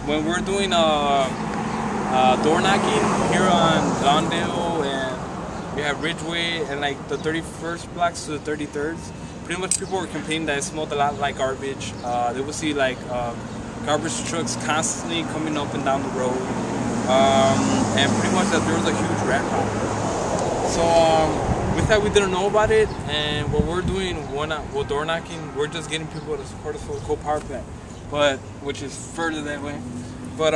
when we're doing door knocking here on Lawndale, and we have Ridgeway and like the 31st blocks to the 33rds, pretty much people were complaining that it smelled a lot like garbage. They would see like garbage trucks constantly coming up and down the road, and pretty much that there was a huge rat problem. So with that, we didn't know about it, and what we're doing, we're door knocking, we're just getting people to support us for the coal power plant, which is further that way. But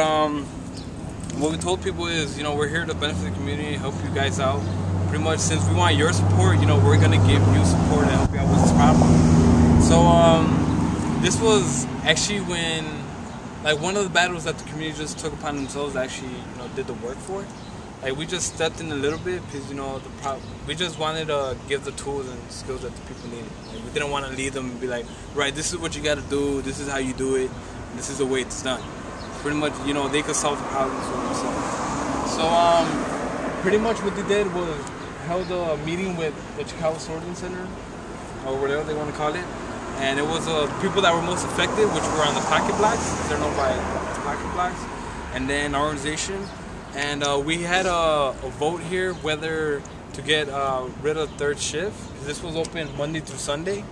what we told people is, we're here to benefit the community, help you guys out. Pretty much, since we want your support, we're gonna give you support and help you out with this problem. So this was actually when, like, one of the battles that the community just took upon themselves, actually, did the work for it. Like, we just stepped in a little bit because, we just wanted to give the tools and skills that the people needed. Like, we didn't want to lead them and be like, right, this is what you got to do, this is how you do it, and this is the way it's done. Pretty much, they could solve the problems for themselves. So, pretty much what they did was held a meeting with the Chicago Sorting Center, or whatever they want to call it, and it was people that were most affected, which were on the pocket blocks. They're known by pocket blocks, and then our organization. And we had a vote here whether to get rid of third shift. This was open Monday through Sunday,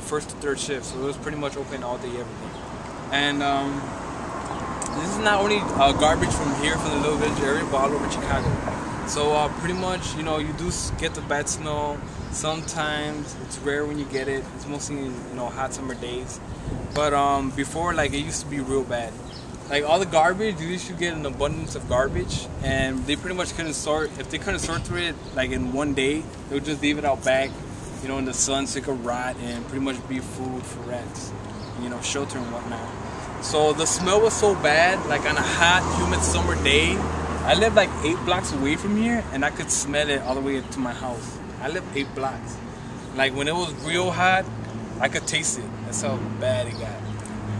first to third shift, so it was pretty much open all day, every day. And this is not only garbage from here, from the Little Village area, but all over Chicago. So pretty much, you do get the bad smell. Sometimes it's rare when you get it. It's mostly in hot summer days. But before, like, it used to be real bad. Like, all the garbage, you used to get an abundance of garbage, and they pretty much couldn't sort. If they couldn't sort through it, like, in one day, they would just leave it out back, in the sun, so it could rot and pretty much be food for rats, shelter and whatnot. So the smell was so bad, like, on a hot, humid summer day. I lived like 8 blocks away from here, and I could smell it all the way to my house. I lived 8 blocks. Like, when it was real hot, I could taste it. That's how bad it got.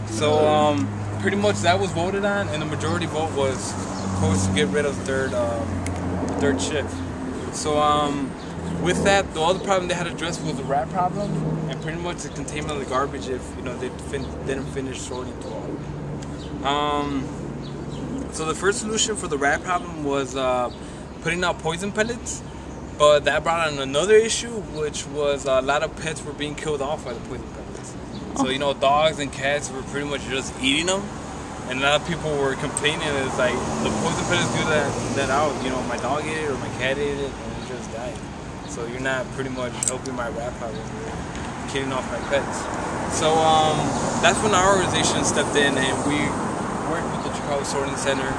So pretty much that was voted on, and the majority vote was, of course, to get rid of third shift. So with that, the other problem they had to address was the rat problem, and pretty much the containment of the garbage if they didn't finish sorting through all of it. So the first solution for the rat problem was putting out poison pellets, but that brought on another issue, which was a lot of pets were being killed off by the poison pellets. So, dogs and cats were pretty much just eating them, and a lot of people were complaining. It's like, the poison pellets do that out. My dog ate it or my cat ate it, and it just died. So you're not pretty much helping my rat problem, killing off my pets. So that's when our organization stepped in, and we worked with the Chicago Sorting Center,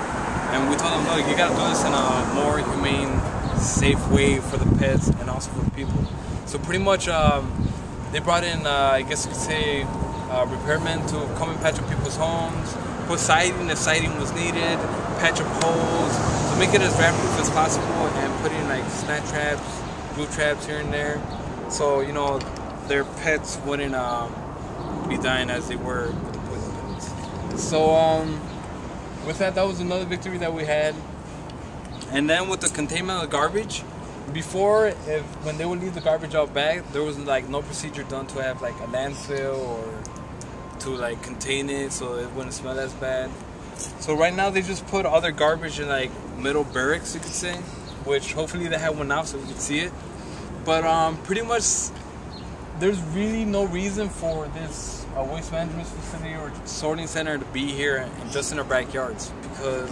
and we told them, look, you gotta do this in a more humane, safe way for the pets and also for the people. So pretty much they brought in, I guess you could say, repairmen to come and patch up people's homes, put siding if siding was needed, patch up holes, to make it as rat-proof as possible, and put in like snap traps, glue traps here and there, so their pets wouldn't be dying as they were with the poison pellets. So with that was another victory that we had. And then with the containment of the garbage, before, when they would leave the garbage out back, there was like no procedure done to have like a landfill or to like contain it so it wouldn't smell as bad. So right now they just put all their garbage in like middle barracks, you could say, which hopefully they have one now so we can see it. But pretty much there's really no reason for this waste management facility or sorting center to be here and just in our backyards, because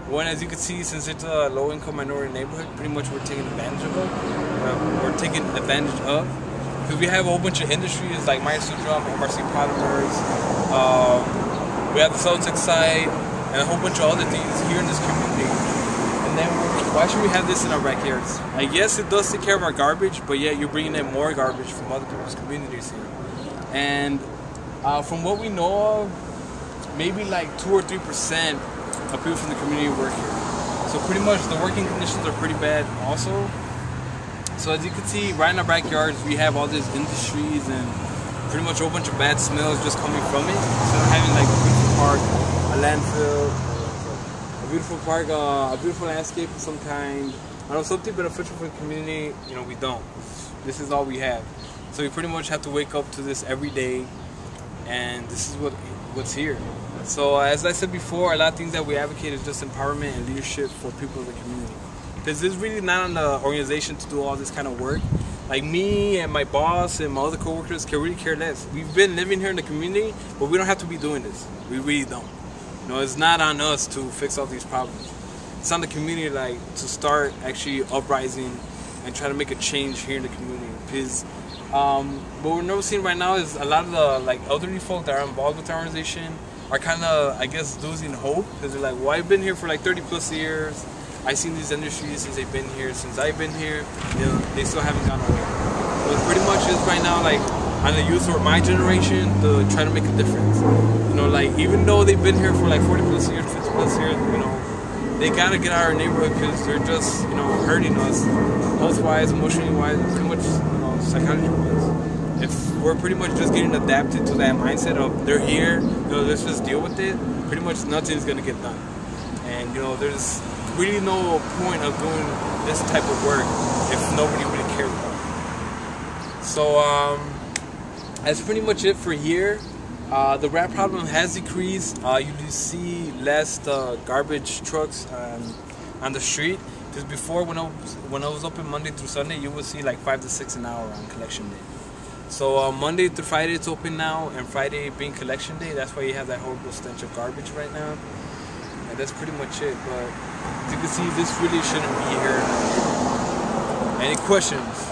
one, as you can see, since it's a low-income minority neighborhood, pretty much we're taking advantage of because we have a whole bunch of industries like Myers Drum, MRC Polymers, we have the Celtic site, and a whole bunch of other things here in this community. And then why should we have this in our backyards? I guess it does take care of our garbage, but yeah, you're bringing in more garbage from other people's communities here. And from what we know of, maybe like 2 or 3% of people from the community work here. So pretty much the working conditions are pretty bad also. So as you can see, right in our backyards, we have all these industries and pretty much a whole bunch of bad smells just coming from it. Instead of having like a beautiful park, a landfill, a beautiful park, a beautiful landscape of some kind, I know, something beneficial for the community, we don't. This is all we have. So we pretty much have to wake up to this every day, and this is what's here. So as I said before, a lot of things that we advocate is just empowerment and leadership for people in the community. Because it's really not on the organization to do all this kind of work. Like me and my boss and my other coworkers can really care less. We've been living here in the community, but we don't have to be doing this. We really don't. You know, it's not on us to fix all these problems. It's on the community, like, to start actually uprising and try to make a change here in the community. Because what we're noticing right now is a lot of the like elderly folk that are involved with the organization are kind of, I guess, losing hope. Because they're like, well, I've been here for like 30 plus years. I've seen these industries since they've been here. Since I've been here, you know, they still haven't gone away. So it pretty much is right now, like, on the youth or my generation to try to make a difference. You know, like, even though they've been here for like 40 plus years, 50 plus years, you know, they gotta get out of our neighborhood because they're just, you know, hurting us, health-wise, emotionally-wise, pretty much, you know, psychology-wise. If we're pretty much just getting adapted to that mindset of they're here, you know, let's just deal with it, pretty much nothing's gonna get done. And, you know, there's really no point of doing this type of work if nobody really cares about it. So, that's pretty much it for here. The rat problem has decreased. You do see less garbage trucks on the street. Because before, when I was open Monday through Sunday, you would see like 5 to 6 an hour on collection day. So Monday through Friday it's open now, and Friday being collection day, that's why you have that horrible stench of garbage right now. And that's pretty much it. But as you can see, this really shouldn't be here. Any questions?